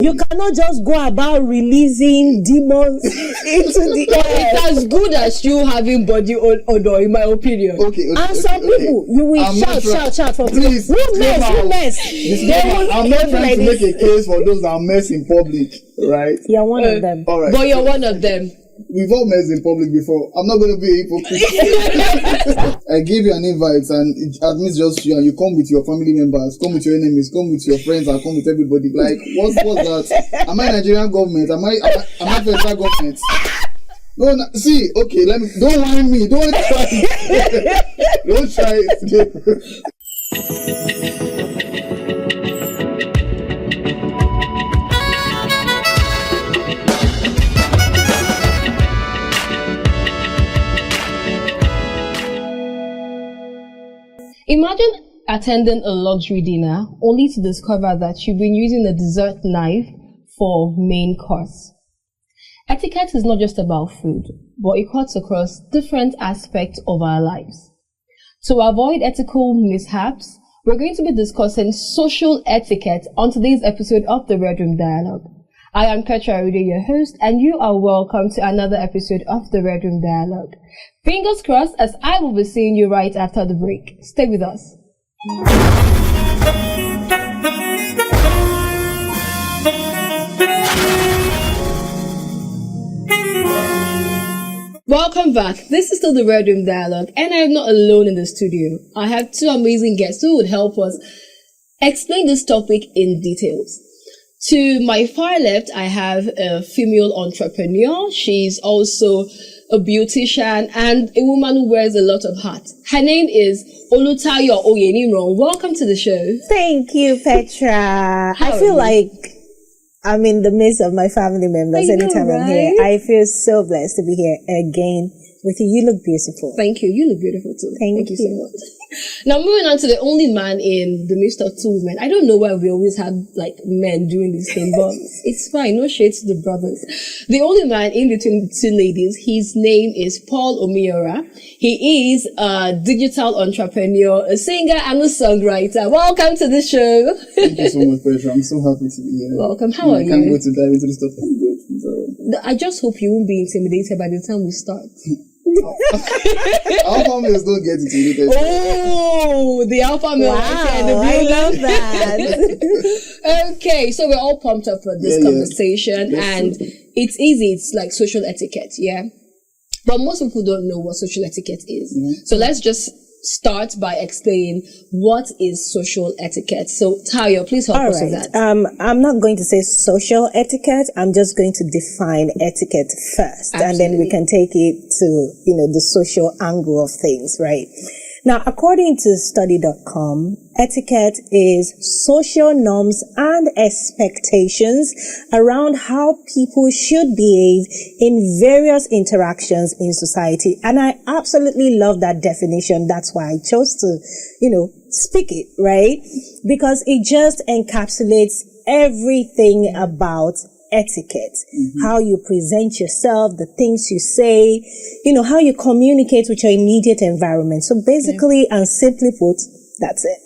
You cannot just go about releasing demons into the air. It's as good as you having body odor, in my opinion. Okay. And some people, you will shout from please. Who mess? I'm not trying to make a case for those that mess in public, right? You're one of them. All right. But you're one of them. We've all messed in public before. I'm not going to be a hypocrite. I give you an invite and it admits just you and you come with your family members, come with your enemies, come with your friends and come with everybody. Like, what's that? Am I Nigerian government? Am I federal government? No, see, okay, don't whine me. Don't try it. Don't try it. Imagine attending a luxury dinner only to discover that you've been using a dessert knife for main course. Etiquette is not just about food, but it cuts across different aspects of our lives. To avoid ethical mishaps, we're going to be discussing social etiquette on today's episode of the Red Room Dialogue. I am Petra Aride, your host, and you are welcome to another episode of the Red Room Dialogue. Fingers crossed, as I will be seeing you right after the break. Stay with us. Welcome back. This is still the Red Room Dialogue, and I am not alone in the studio. I have two amazing guests who would help us explain this topic in details. To my far left, I have a female entrepreneur. She's also a beautician and a woman who wears a lot of hats. Her name is Olutayo Oyeniro. Welcome to the show. Thank you, Petra. I feel like I'm in the midst of my family members anytime I'm here. I feel so blessed to be here again with you. You look beautiful. Thank you. You look beautiful too. Thank you so much. Now, moving on to the only man in the midst of two women. I don't know why we always have like men doing this thing, but it's fine. No shade to the brothers. The only man in between the two ladies, his name is Paul Umeora. He is a digital entrepreneur, a singer, and a songwriter. Welcome to the show. Thank you so much, Petra. I'm so happy to be here. Welcome. How are you? I can't wait to dive into this stuff. I'm good. I just hope you won't be intimidated by the time we start. Alpha males don't get intimidated. Oh, the alpha male. Wow, I love that. Okay, so we're all pumped up for this conversation, and it's easy. It's like social etiquette, yeah. But most people don't know what social etiquette is. Mm-hmm. So let's just start by explaining what is social etiquette. So Tayo, please help us with that. I'm not going to say social etiquette. I'm just going to define etiquette first. Absolutely. And then we can take it to, the social angle of things, right? Now, according to study.com, etiquette is social norms and expectations around how people should behave in various interactions in society. And I absolutely love that definition. That's why I chose to, speak it, right? Because it just encapsulates everything about etiquette, how you present yourself, the things you say, how you communicate with your immediate environment. So basically, and simply put, that's it.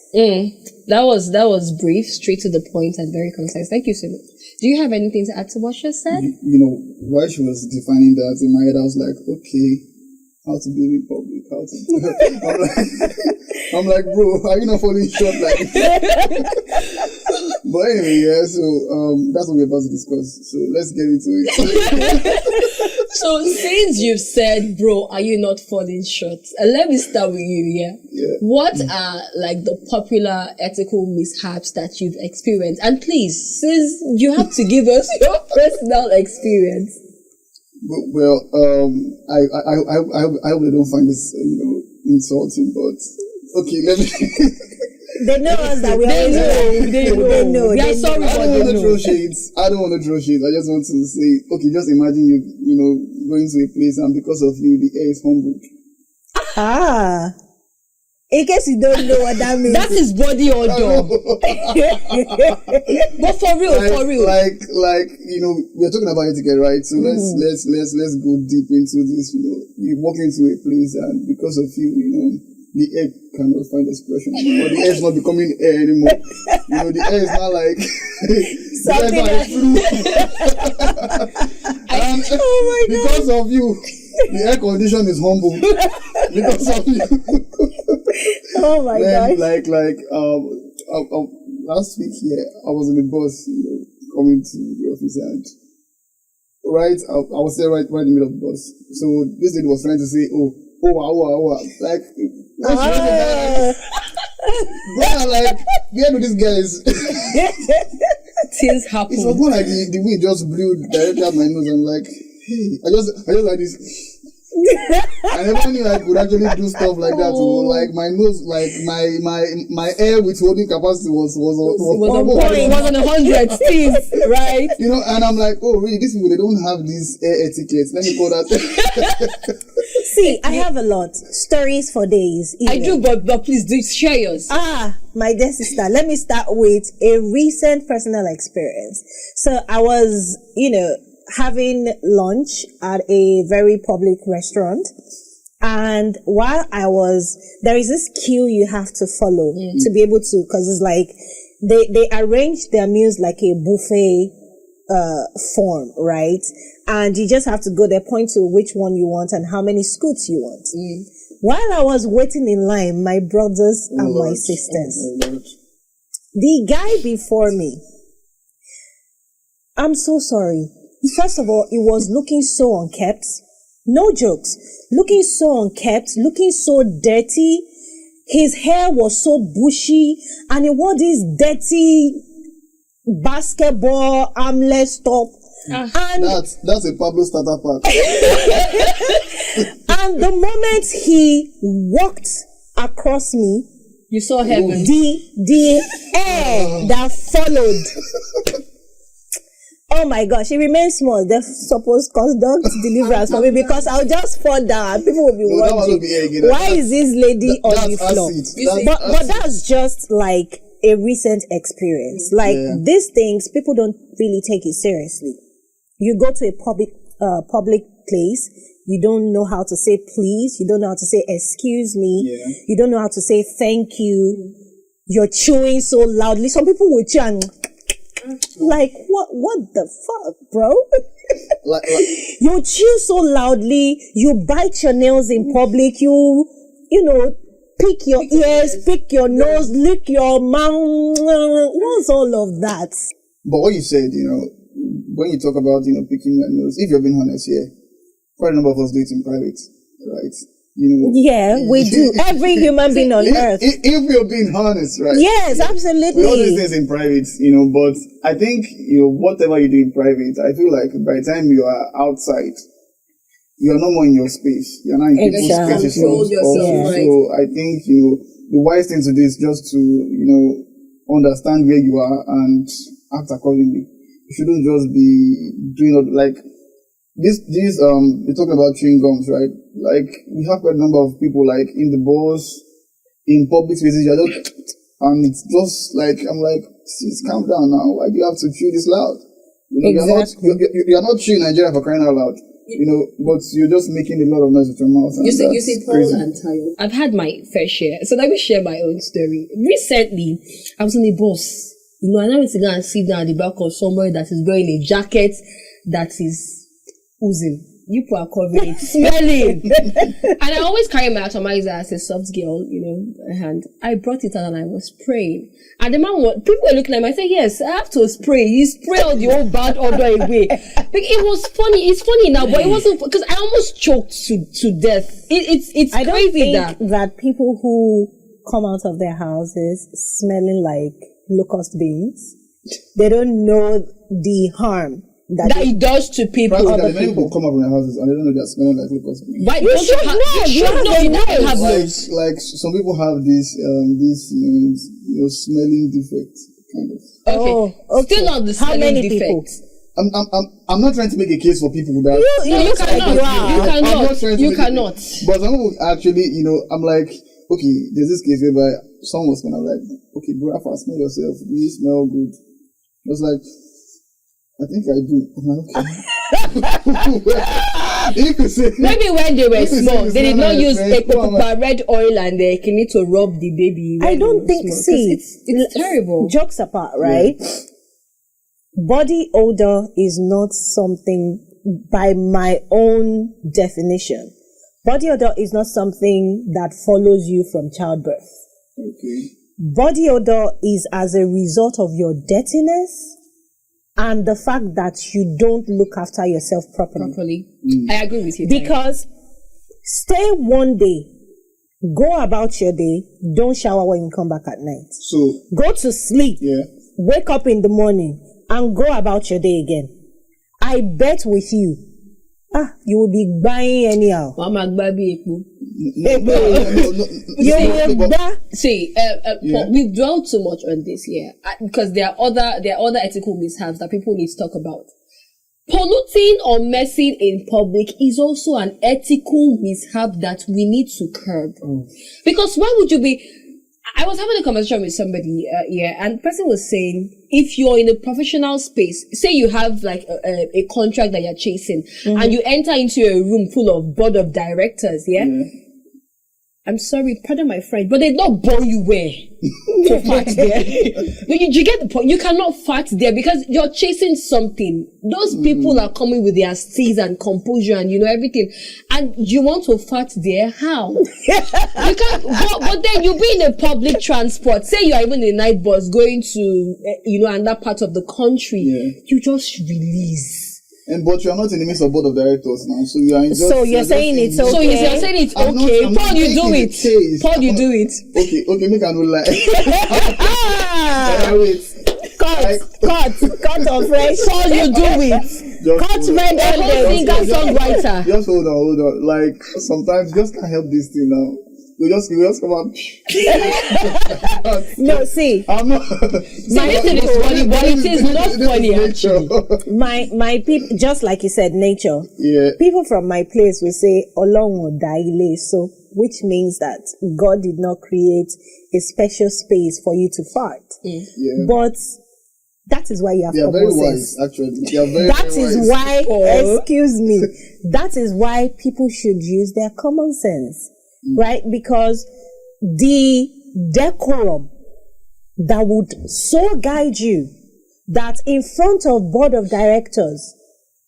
That was brief, straight to the point, and very concise. Thank you so much. Do you have anything to add to what she said? While she was defining that in my head, I was like, okay, how to be in public, how to I'm like, bro, are you not falling short like But anyway, so that's what we're about to discuss. So let's get into it. So since you've said, bro, are you not falling short? Let me start with you, yeah? What are like the popular ethical mishaps that you've experienced? And please, since you have to give us your personal experience. Well, I hope they don't find this, insulting, but okay, let me. They know us that we always know. Yeah, sorry, I don't want to throw shades. I just want to say, okay, just imagine you going to a place and because of you, the air is humble. In case you don't know what that means. That is body odor. But for real. Like, we're talking about etiquette, right? So let's go deep into this. You walk into a place and because of you, the egg cannot find expression, or the air is not becoming air anymore. You know, the air is not like something else. And because of you, the air condition is humble. Because of you. Oh my God. Like last week here, I was in the bus, coming to the office, and I was there right in the middle of the bus. So this lady was trying to say, like, like, where do these guys? Things happen. It was more like the wind just blew directly at my nose. I'm like, hey, I just like this. I never knew I could actually do stuff like that. Like my nose, like my air withholding capacity was on 100 still, right? You know, and I'm like, oh really? These people, they don't have these air etiquettes. Let me call that. See, I have a lot stories for days. Even. I do, but please do share yours. My dear sister, let me start with a recent personal experience. So I was, having lunch at a very public restaurant. And while there is this queue you have to follow to be able to, cause it's like, they arrange their meals like a buffet, form, right? And you just have to go there, point to which one you want and how many scoops you want. While I was waiting in line, my brothers and my sisters, the guy before me, I'm so sorry. First of all, it was looking so unkempt. No jokes. Looking so unkempt, looking so dirty. His hair was so bushy, and he wore this dirty basketball armless top. And that's a Pablo starter pack. And the moment he walked across me, you saw heaven. The air that followed. Oh my gosh, it remains small. They're supposed to conduct deliverance for me because I'll just fall down and people will be wondering, why is this lady on the floor? But that's just like a recent experience. Like these things, people don't really take it seriously. You go to a public place, you don't know how to say please, you don't know how to say excuse me, you don't know how to say thank you, you're chewing so loudly. Some people will chew and like what the fuck, bro? like you chew so loudly, you bite your nails in public, you pick your ears, pick your nose, lick your mouth. What's all of that? But what you said, when you talk about picking your nose, if you're being honest here, quite a number of us do it in private, right? Yeah, we do. Every human being on earth. If you're being honest, right? Yes, absolutely. We all do things in private, but I think, whatever you do in private, I feel like by the time you are outside, you're no more in your space. You're not in people's spaces. So I think, the wise thing to do is just to, understand where you are and act accordingly. You shouldn't just be doing like, we talk about chewing gums, right? Like, we have quite a number of people, like, in the bus, in public spaces, and it's just like, I'm like, please calm down now. Why do you have to chew this loud? Exactly. You're not chewing Nigeria for crying out loud, but you're just making a lot of noise with your mouth. You see, Paul and Tayo, I've had my fair share. So let me share my own story. Recently, I was in a bus. And I went to go and sit down at the back of somebody that is wearing a jacket that is oozing. You people are covering it, smelling. And I always carry my atomizer as a soft girl, and I brought it out and I was spraying. And the man people were looking at me. I said, yes, I have to spray. You spray all the old bad odor away. It was funny. It's funny now, but it wasn't, because I almost choked to death. It's I crazy don't think that people who come out of their houses smelling like locust beans, they don't know the harm that it does to people. Many people come up in their houses and they don't know they're smelling like locust beans. Why? You should know. Like some people have this smelling defect kind of. Okay. Still on the smelling How many defect. people? I'm not trying to make a case for people that you cannot. But some people actually, I'm like, okay, there's this case whereby someone was kind of like, okay, bro, Rafa, smell yourself. Do you smell good? I was like, I think I do. I'm like, okay. If you say, maybe when they were if you say small, it's they did not use friend, red oil and they need to rub the baby. I don't think, see, it's terrible. Jokes apart, right? Body odor is not something, by my own definition, body odor is not something that follows you from childbirth. Okay. Body odor is as a result of your dirtiness and the fact that you don't look after yourself properly. I agree with you. Because stay one day, go about your day, don't shower when you come back at night. So go to sleep, wake up in the morning, and go about your day again. I bet with you, you will be buying anyhow. We've dwelled too much on this here because there are other ethical mishaps that people need to talk about. Polluting or messing in public is also an ethical mishap that we need to curb. Because why would you be? I was having a conversation with somebody and the person was saying, if you're in a professional space, say you have like a contract that you're chasing, and you enter into a room full of board of directors, I'm sorry, pardon my French, but they don't bore you where to fart there. You get the point. You cannot fart there because you're chasing something. Those people are coming with their steez and composure and everything, and you want to fart there? How? You can't. But then you be in a public transport. Say you are even in a night bus going to another part of the country. You just release. But you are not in the midst of board of directors now, so you are enjoying. So you're saying it's okay. So you're saying it's okay. Paul, you do it. Paul, you do it. Okay, make a no lie. Cut of fresh. Paul, you do it. Cut red and songwriter. Just hold on. Like sometimes you just can't help this thing now. We just come out. No, see. I'm not. This thing is funny, but it is not funny actually. My people, just like you said, nature. Yeah. People from my place will say, "Olorun daile," so which means that God did not create a special space for you to fart. Yeah. But that is why you have very wise, actually. Very why, wise. excuse me, that is why people should use their common sense. Right? Because the decorum that would so guide you that in front of board of directors,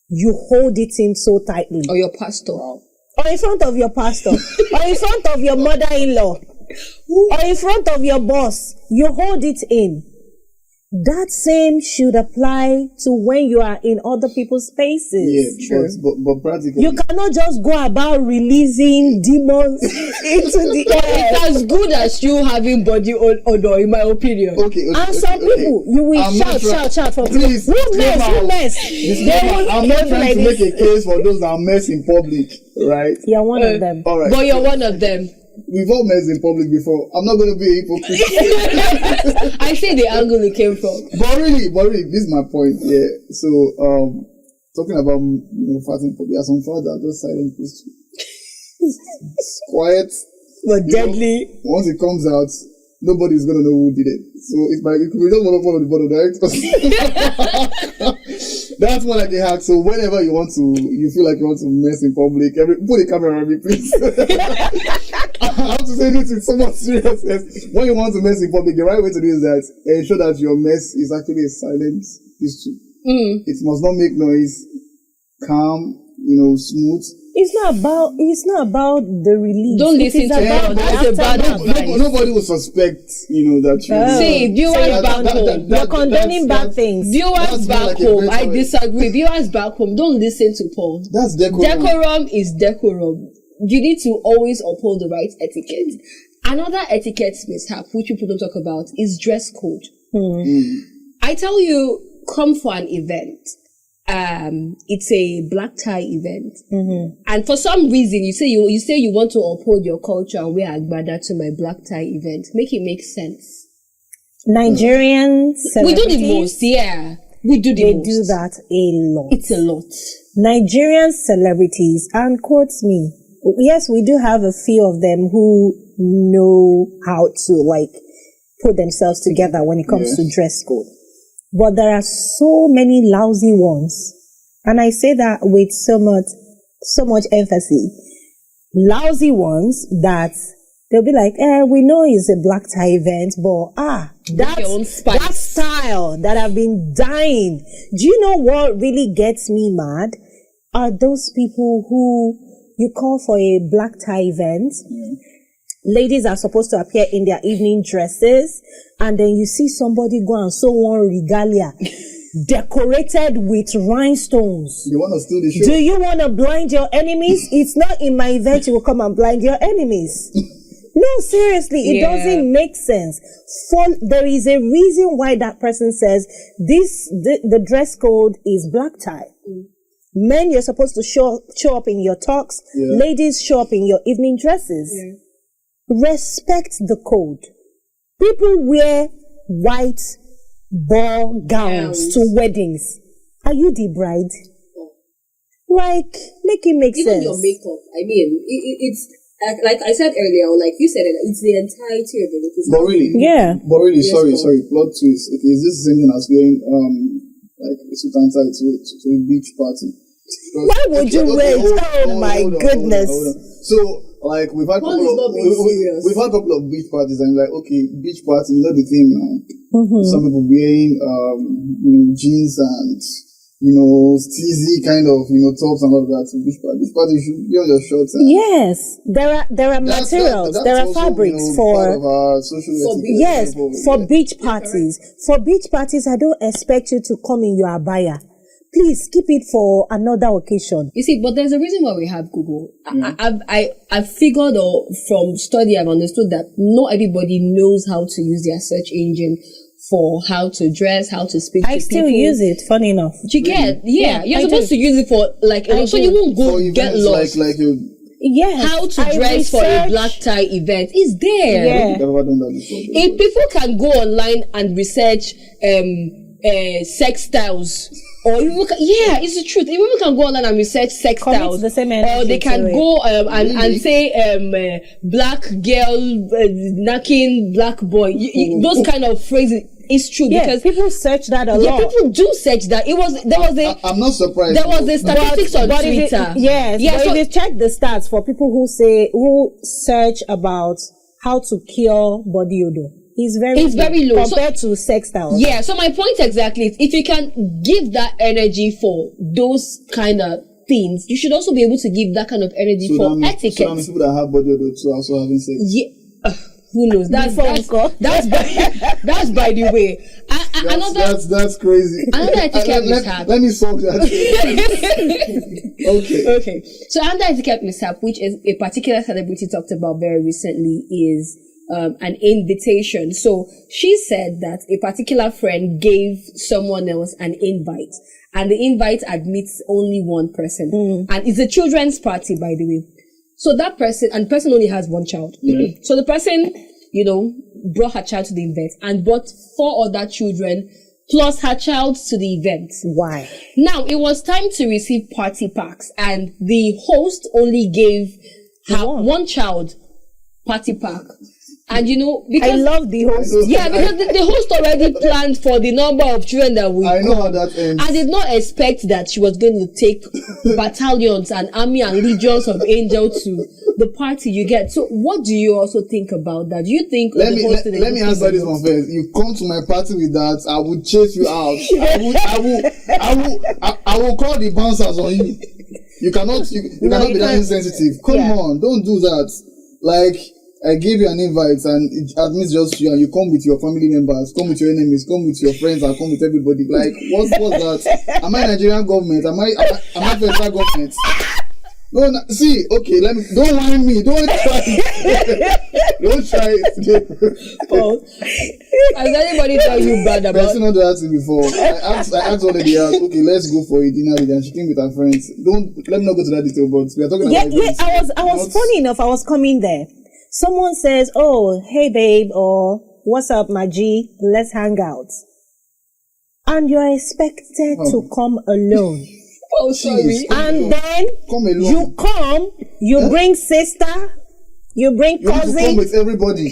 you hold it in so tightly. Or your pastor. Or in front of your pastor. Or in front of your mother-in-law. Or in front of your boss. You hold it in. That same should apply to when you are in other people's spaces. Yeah, true. But practically, you cannot just go about releasing demons into the air. It's as good as you having body odor, in my opinion. Okay. Some people, you will shout for please. Who mess? I'm not trying to make a case for those that mess in public, right? You're one of them. All right. But you're one of them. We've all messed in public before. I'm not going to be a hypocrite. I see the angle it came from. But really, this is my point. Yeah. So, talking about farting, there are some fathers that are just silent. It's quiet. But deadly. Once it comes out, nobody's going to know who did it. So it could be just one of the board of directors. That's one I can hack. So whenever you feel like you want to mess in public, put a camera on me, please. I have to say this with so much seriousness. When you want to mess in public, the right way to do is that ensure that your mess is actually a silent issue. It must not make noise, calm, smooth. It's not about the release. Don't listen to that. That's a bad advice. Nobody will suspect, that you. See, viewers back home. You're condoning bad things. Viewers back home, I disagree. Viewers back home, don't listen to Paul. That's decorum. Decorum is decorum. You need to always uphold the right etiquette. Another etiquette mishap, which people don't talk about, is dress code. I tell you, come for an event. It's a black tie event, and for some reason you say you want to uphold your culture and wear agbada to my black tie event. Make it make sense. Nigerians, we do the most. Yeah, we do the most. They do that a lot. It's a lot. Nigerian celebrities, and quotes me. Yes, we do have a few of them who know how to put themselves together when it comes to dress code. But there are so many lousy ones. And I say that with so much so much emphasis. Lousy ones that they'll be like, we know it's a black tie event, but that style that I've been dying. Do you know what really gets me mad? Are those people who you call for a black tie event. Ladies are supposed to appear in their evening dresses, and then you see somebody go and sew one regalia decorated with rhinestones. You want to steal the show? Do you want to blind your enemies? It's not in my event you will come and blind your enemies. No, seriously, it doesn't make sense. There is a reason why that person says the dress code is black tie. Men, you're supposed to show up in your tux. Ladies, show up in your evening dresses. Respect the code. People wear white ball gowns to weddings. Are you the bride? Like, make it make sense. Even your makeup. I mean, it's like I said earlier, or like you said, it's the entirety of it. But really, sorry, plot twist. Okay, is this the same thing as wearing like a suit and tie to a beach party? Why would you wait? Oh my goodness! Hold on. So, like, we've had a couple of beach parties, and like, okay, beach party, you know the thing now. Some people wearing jeans and steezy kind of tops and all of that. So beach party should be on your shorts. Yes, there are materials, there are fabrics for beach parties. For beach parties, I don't expect you to come in your abaya. Please keep it for another occasion. You see, but there's a reason why we have Google. I've figured, or from study, I've understood that not everybody knows how to use their search engine for how to dress, how to speak to people. I still use it, funny enough. You get, you're supposed to use it for like, so you won't go get lost. How to dress for a black tie event is there. I've never done that before. If people can go online and research sex styles, or it's the truth. If people can go online and research sex styles, or they can go and say black girl knocking black boy, those kind of phrases. It's true because people search that a lot. People do search that. I'm not surprised. There was the statistics on Twitter. So if you check the stats for people who search about how to cure body odor, it's very low compared to sex styles. Yeah. So my point exactly is, if you can give that energy for those kind of things, you should also be able to give that kind of energy for etiquette. So people that have body odor too also having sex. Yeah. Who knows? That's by the way. That's crazy. Another etiquette mishap. Let me solve that. Okay. So another etiquette mishap, which is a particular celebrity talked about very recently, is an invitation. So she said that a particular friend gave someone else an invite, and the invite admits only one person, and it's a children's party, by the way. So that person only has one child. So the person, brought her child to the event and brought 4 other children plus her child to the event. Why? Now, it was time to receive party packs, and the host only gave her one child party pack. And because I love the host. Because the host already planned for the number of children that will come. I know how that ends. I did not expect that she was going to take battalions and army and legions of angels to the party, you get. So what do you also think about that? Do you think let me answer this one first. You come to my party with that, I will chase you out. I will call the bouncers on you. You cannot be that insensitive. Come on, don't do that. Like, I gave you an invite, and it admits just you, and you come with your family members, come with your enemies, come with your friends, and come with everybody. Like, what's that? Am I Nigerian government? Am I federal government? No, see, okay, don't whine me, don't try it. Don't try it. Paul, has anybody tell you bad about it? I've not done that before. I asked already, okay, let's go for a dinner with her, and she came with her friends. Let me not go to that detail, but we are talking about I was funny enough, I was coming there. Someone says, oh, hey babe, or what's up, my G, let's hang out. And you're expected to come alone. Oh, sorry. And then you bring sister, you bring cousin. You have to come with everybody.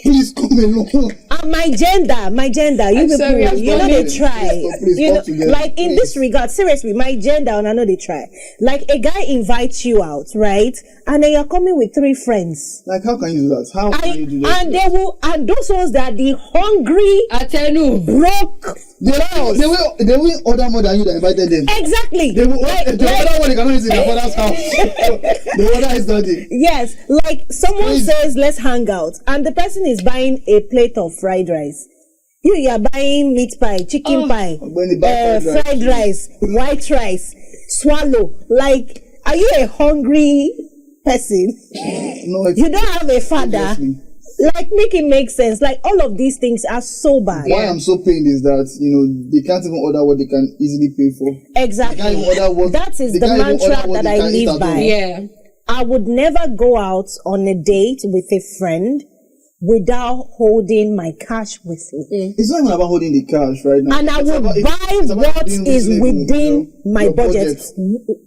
Please come alone. my gender. You I'm people, sorry, I'm you know sorry. they try. Please You know, talk together, like in this regard, seriously, my gender, and I know they try. Like a guy invites you out, right? And then you're coming with 3 friends. Like, how can you do that? How can you do that? And they will, and those ones that are the hungry, Attentive. broke girls. They will order more than you that invited them. Exactly. They will order more they cannot eat in their father's house. The order is dirty. Yes, like someone says, let's hang out, and the person is buying a plate of fried rice. You are buying meat pie, chicken pie, When they buy fried rice, white rice, swallow. Like, are you a hungry person? No, You don't have a father. Obviously. Like, make it make sense. Like, all of these things are so bad. Why I'm so pained is that, they can't even order what they can easily pay for. Exactly. They can't even order what, That is they the can't even mantra order what that they I can eat live at by. home. Yeah. I would never go out on a date with a friend without holding my cash with me. It's not even about holding the cash right now. And I It's would about- buy it's about what being is reasonable, within my your budget.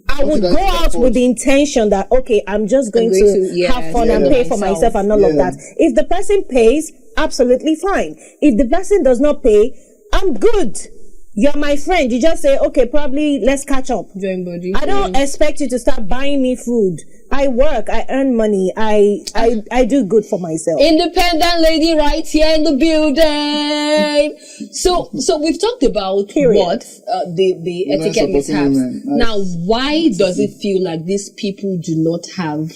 I would What go you can out afford. with the intention that, okay, I'm just going going to, have fun and yeah, pay for myself and all of Yeah. that. If the person pays, absolutely fine. If the person does not pay, I'm good. You're my friend. You just say, okay, probably let's catch up. Join body. I don't expect you to start buying me food. I work, I earn money, I do good for myself. Independent lady right here in the building. So we've talked about Period. what the Women etiquette supporting mishaps. women. Nice. Now, why does it feel like these people do not have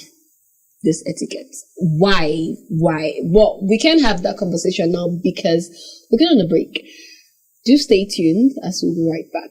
this etiquette? Why? Well, we can have that conversation now because we're going on a break. Do stay tuned as we'll be right back.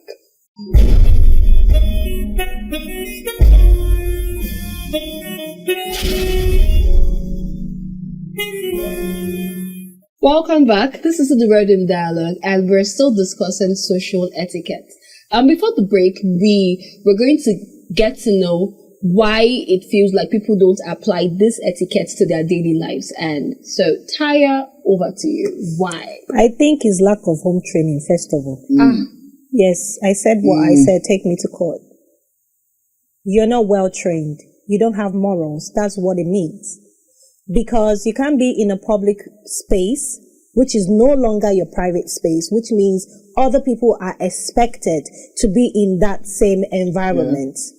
Welcome back. This is the Rhythm Dialogue, and we're still discussing social etiquette. Before the break, we're going to get to know why it feels like people don't apply this etiquette to their daily lives. And so, Taya, over to you. Why? I think it's lack of home training, first of all. Yes, I said what I said, take me to court. You're not well trained. You don't have morals. That's what it means. Because you can't be in a public space, which is no longer your private space, which means other people are expected to be in that same environment. Yeah.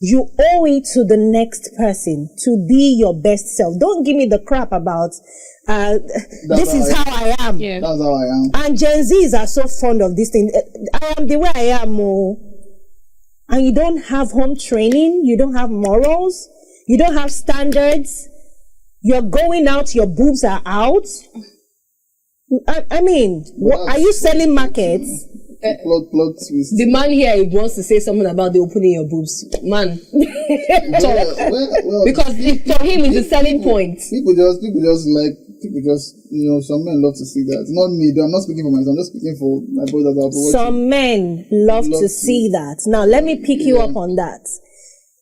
You owe it to the next person to be your best self. Don't give me the crap about, this is how I am. Yeah. That's how I am. And Gen Zs are so fond of this thing. I am the way I am. And you don't have home training. You don't have morals. You don't have standards. You're going out. Your boobs are out. I mean, are you selling markets? Plot twist. The man here wants to say something about the opening your boobs. Man. Well, Because for him it's a selling point. People just some men love to see that. Not me, though. I'm not speaking for myself. I'm just speaking for my brothers out there. Some men love to see that. Now, let me pick you up on that.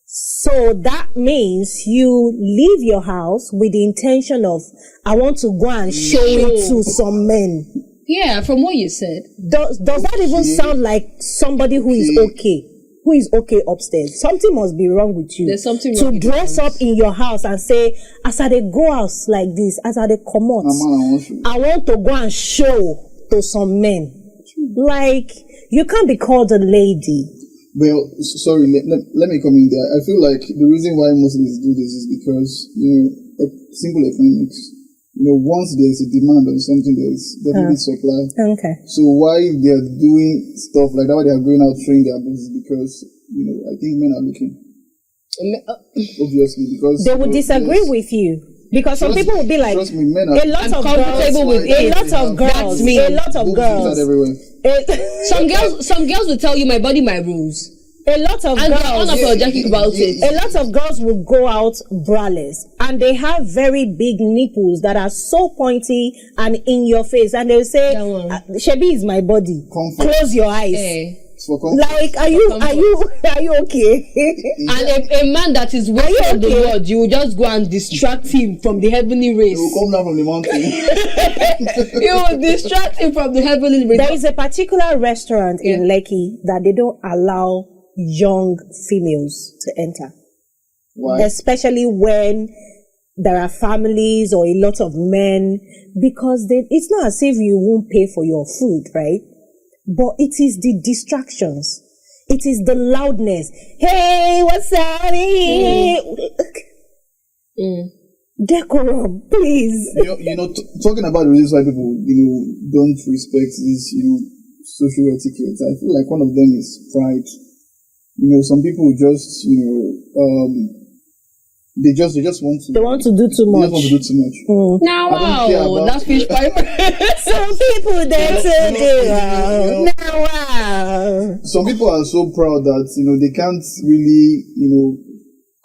So that means you leave your house with the intention of, I want to go and show it to some men. Yeah, from what you said. Does that even sound like somebody who is okay? Who is okay upstairs? Something must be wrong with you. There's something to wrong with dress your up in your house and say, as I dey go out like this, as I dey come out, I want to go and show to some men. Like, you can't be called a lady. Well, sorry, let me come in there. I feel like the reason why Muslims do this is because, simple economics. Once there's a demand on something, there's definitely supply. Okay. So why they're doing stuff like that, why they are going out training their business, because, I think men are looking. Obviously, because they would disagree with you. Because some people would be like, trust me, men are a lot of girls. Some girls will tell you my body, my rules. A lot of and girls, unapologetic about it. A lot of girls will go out braless and they have very big nipples that are so pointy and in your face, and they'll say, Shebi is my body. Comfort. Close your eyes. Hey. Like, are you okay? And a man that is way from the world, you will just go and distract him from the heavenly race. He will come down from the mountain. You will distract him from the heavenly race. There is a particular restaurant in Lekki that they don't allow young females to enter. Why? Especially when there are families or a lot of men, because it's not as if you won't pay for your food, right? But it is the distractions. It is the loudness. Hey, what's up? Decorum, please. Talking about the reasons why people, don't respect this, social etiquette. I feel like one of them is pride. Some people just, they just want to. They want to do too much. They just want to do too much. Now, wow, that's fish pipe. Some people they say do. Now, wow. Some people are so proud that they can't really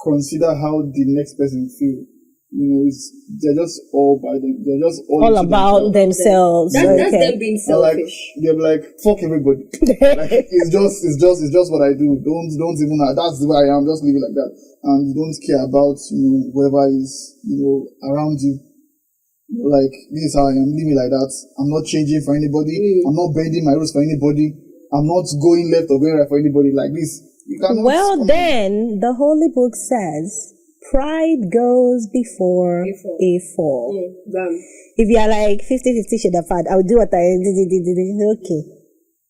consider how the next person feels. They're just all by them. They're just all about themselves. That's them being selfish. They're like, fuck everybody. It's just what I do. Don't even. That's the way I am. Just leave it like that. And you don't care about whoever is around you. Like, this is how I am. Leave it like that. I'm not changing for anybody. I'm not bending my rules for anybody. I'm not going left or going right for anybody. Like this. You cannot. Well, then the Holy Book says, pride goes before a fall. If you are like 50-50 shade of fat, I'll do what I did. Okay.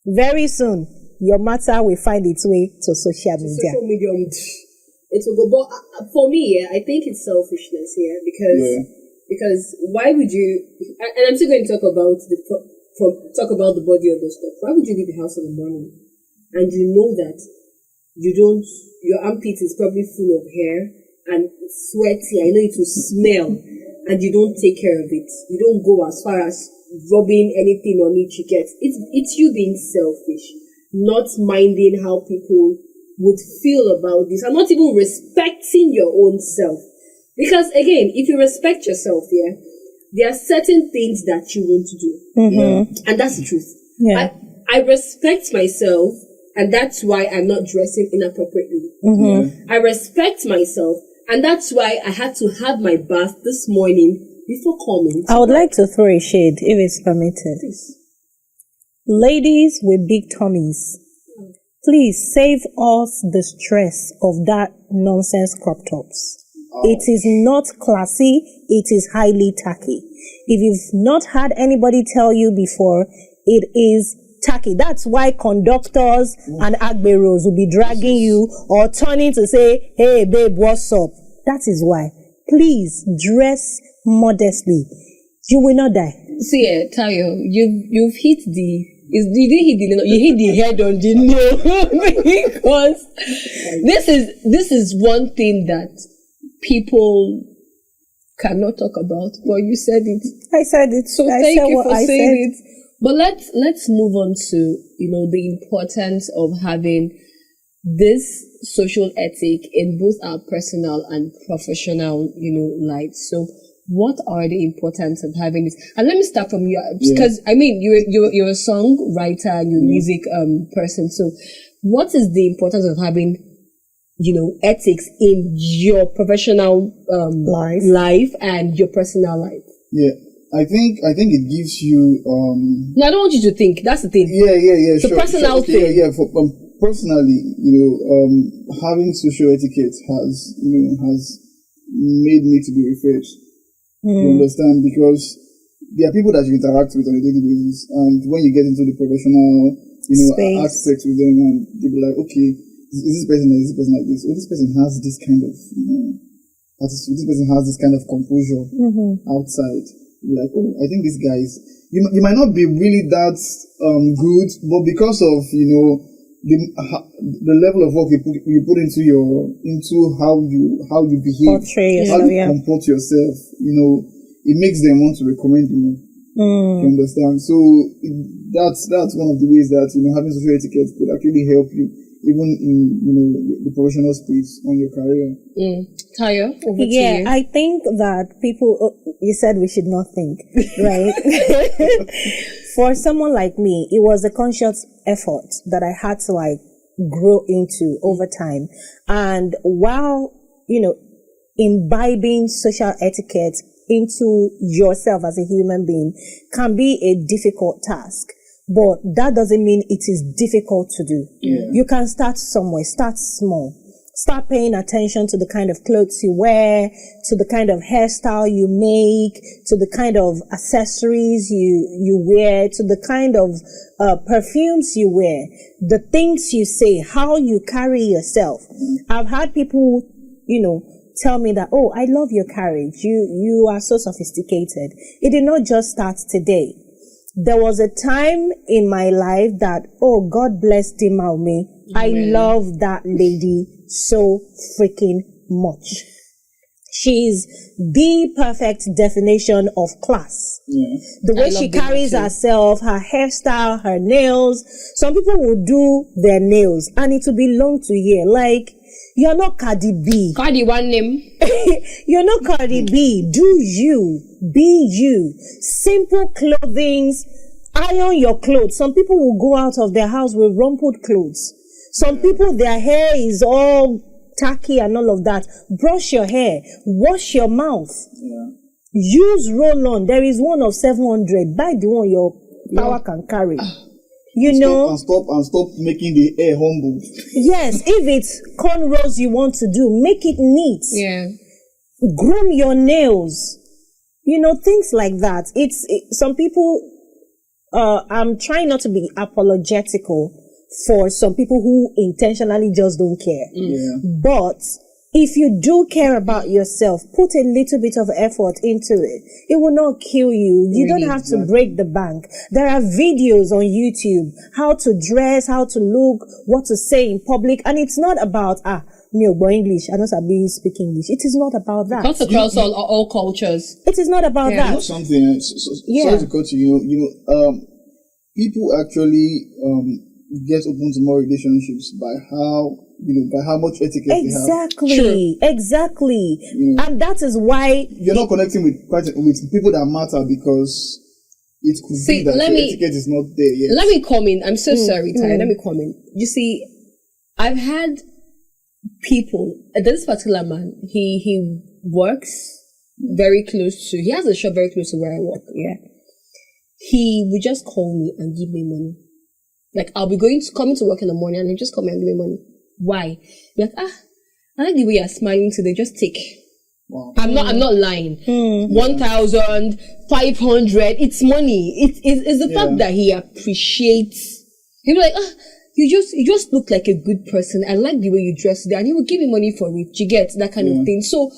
Very soon, your matter will find its way to social media. It will go. But for me, I think it's selfishness here because why would you? And I'm still going to talk about the body of the stuff. Why would you leave the house in the morning and you know that your armpit is probably full of hair and sweaty? I know it will smell, and you don't take care of it. You don't go as far as rubbing anything on it. You get it's you being selfish, not minding how people would feel about this, and not even respecting your own self. Because again, if you respect yourself, there are certain things that you want to do, and that's the truth. I respect myself, and that's why I'm not dressing inappropriately. I respect myself, and that's why I had to have my bath this morning before coming. I would like to throw a shade, if it's permitted. Please. Ladies with big tummies, please save us the stress of that nonsense crop tops. It is not classy. It is highly tacky. If you've not had anybody tell you before, it is tacky. That's why conductors and agberos will be dragging you or turning to say, hey babe, what's up? That is why. Please dress modestly. You will not die. See, Tayo, you've hit you hit the head on the nail because this is one thing that people cannot talk about. But you said it. I said it. So thank you for saying it. But let's move on to the importance of having this social ethic in both our personal and professional lives. So what are the importance of having this? And let me start from you, because I mean you're a songwriter and you're a music person. So what is the importance of having ethics in your professional life and your personal life? I think it gives you. No, I don't want you to think. That's the thing. Yeah. The personal thing. For, personally, having social etiquette has made me to be refreshed. You understand? Because there are people that you interact with on a daily basis, and when you get into the professional, aspects with them, and they'll be like, okay, is this person like this? Oh, this person has this kind of attitude. This person has this kind of composure outside. Like, oh, I think this guy is. You might not be really that good, but because of the level of work you put into how you behave, how you comport yourself, it makes them want to recommend you. You understand? So that's one of the ways that having social etiquette could actually help you, even in the professional space on your career. Tayo, over to you. I think that people. You said we should not think, right? For someone like me, it was a conscious effort that I had to grow into over time. And while, imbibing social etiquette into yourself as a human being can be a difficult task, but that doesn't mean it is difficult to do. You can start somewhere, start small. Start paying attention to the kind of clothes you wear, to the kind of hairstyle you make, to the kind of accessories you wear, to the kind of perfumes you wear, the things you say, how you carry yourself. I've had people, tell me that, oh, I love your carriage. You are so sophisticated. It did not just start today. There was a time in my life that, oh, God bless Dimaume. I love that lady so freaking much. She's the perfect definition of class. Yeah. The way she carries herself, her hairstyle, her nails. Some people will do their nails and it will be long to hear. Like, you're not Cardi B. Cardi one name. You're not Cardi B. Do you. Be you. Simple clothings. Iron your clothes. Some people will go out of their house with rumpled clothes. Some people, their hair is all tacky and all of that. Brush your hair. Wash your mouth. Yeah. Use roll-on. There is one of 700. Buy the one your power can carry. Stop making the hair humble. Yes, if it's cornrows you want to do, make it neat. Yeah. Groom your nails. Things like that. Some people, I'm trying not to be apologetical for some people who intentionally just don't care. Yeah. But if you do care about yourself, put a little bit of effort into it. It will not kill you. You don't have to break the bank. There are videos on YouTube, how to dress, how to look, what to say in public. And it's not about, English. I don't speak English. It is not about that. Cuts across all cultures. It is not about that. Something. Sorry to cut you. People actually, get open to more relationships by how much etiquette they have. Exactly. And that is why you're not connecting with people that matter because it could be that etiquette is not there yet. Let me come in. I'm so sorry, Ty. Let me come in. You see, I've had people. This particular man, he works very close to. He has a shop very close to where I work. Yeah. He would just call me and give me money. Like, I'll be coming to work in the morning and he'll just call me and give me money. Why? Like, I like the way you're smiling today. Just take. Wow. I'm not lying. 1,500. It's money. It's the fact that he appreciates. He'll be like, you just look like a good person. I like the way you dress today. And he will give me money for it. You get that kind of thing. So,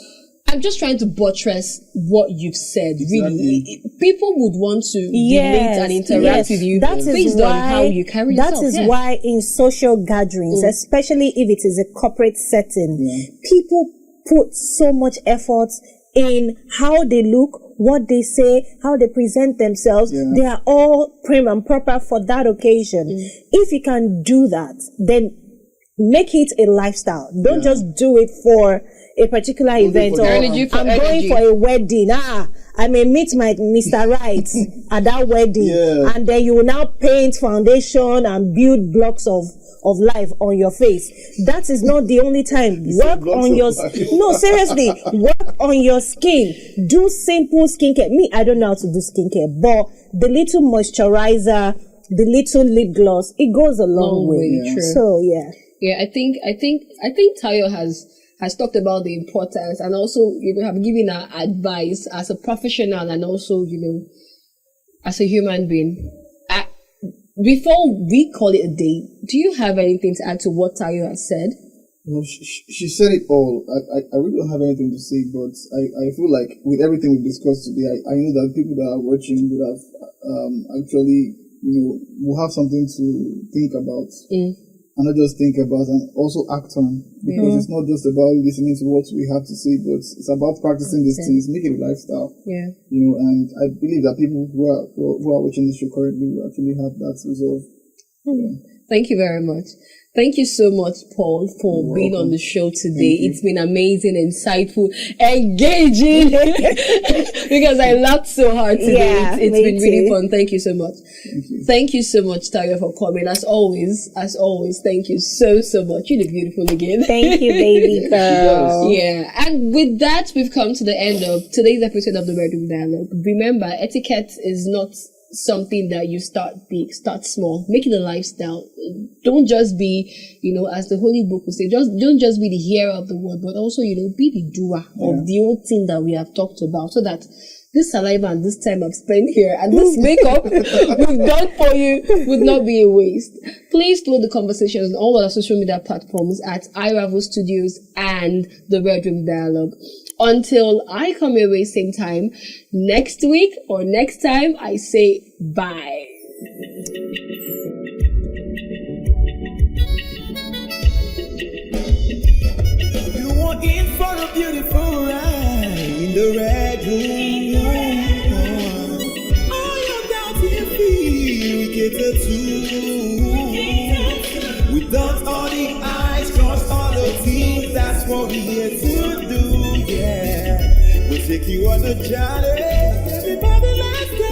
I'm just trying to buttress what you've said. Exactly. Really, people would want to relate and interact with you based on how you carry yourself. That is why in social gatherings, especially if it is a corporate setting, people put so much effort in how they look, what they say, how they present themselves. Yeah. They are all prim and proper for that occasion. If you can do that, then make it a lifestyle. Don't just do it for a particular event, or I'm going for a wedding. I may meet my Mr. Right at that wedding, and then you will now paint foundation and build blocks of life on your face. That is not the only time. Work on your seriously. Work on your skin. Do simple skincare. Me, I don't know how to do skincare, but the little moisturizer, the little lip gloss, it goes a long way. True. So I think Tayo has talked about the importance and also, have given her advice as a professional and also, as a human being. Before we call it a day, do you have anything to add to what Tayo has said? No, she said it all. I really don't have anything to say, but I feel like with everything we've discussed today, I know that people that are watching would have actually, will have something to think about. And not just think about and also act on, because it's not just about listening to what we have to say, but it's about practicing these things, make it a lifestyle. Yeah. And I believe that people who are watching this show currently will actually have that resolve. Thank you very much. Thank you so much, Paul, for being on the show today. It's been amazing, insightful, engaging, because I laughed so hard today. It's been really fun. Thank you so much. Thank you so much, Tayo, for coming. As always, thank you so much. You look beautiful again. Thank you, baby girl. Yeah. And with that, we've come to the end of today's episode of the Bedroom Dialogue. Remember, etiquette is not something that you start big, start small, make it a lifestyle. Don't just be, as the Holy Book would say, don't just be the hearer of the word, but also, be the doer of the old thing that we have talked about, so that this saliva and this time I've spent here and this makeup we've done for you would not be a waste. Please follow the conversations on all our social media platforms at iRival Studios and the Red Room Dialogue. Until I come your way same time next week or next time, I say bye. You walk in for a beautiful ride in the Red Room. All your doubts and fear, we cater to. We dot all the I's, cross all the T's. That's what we're here to do. Yeah, we'll take you on a journey. Everybody, let's go.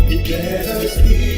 You better speak.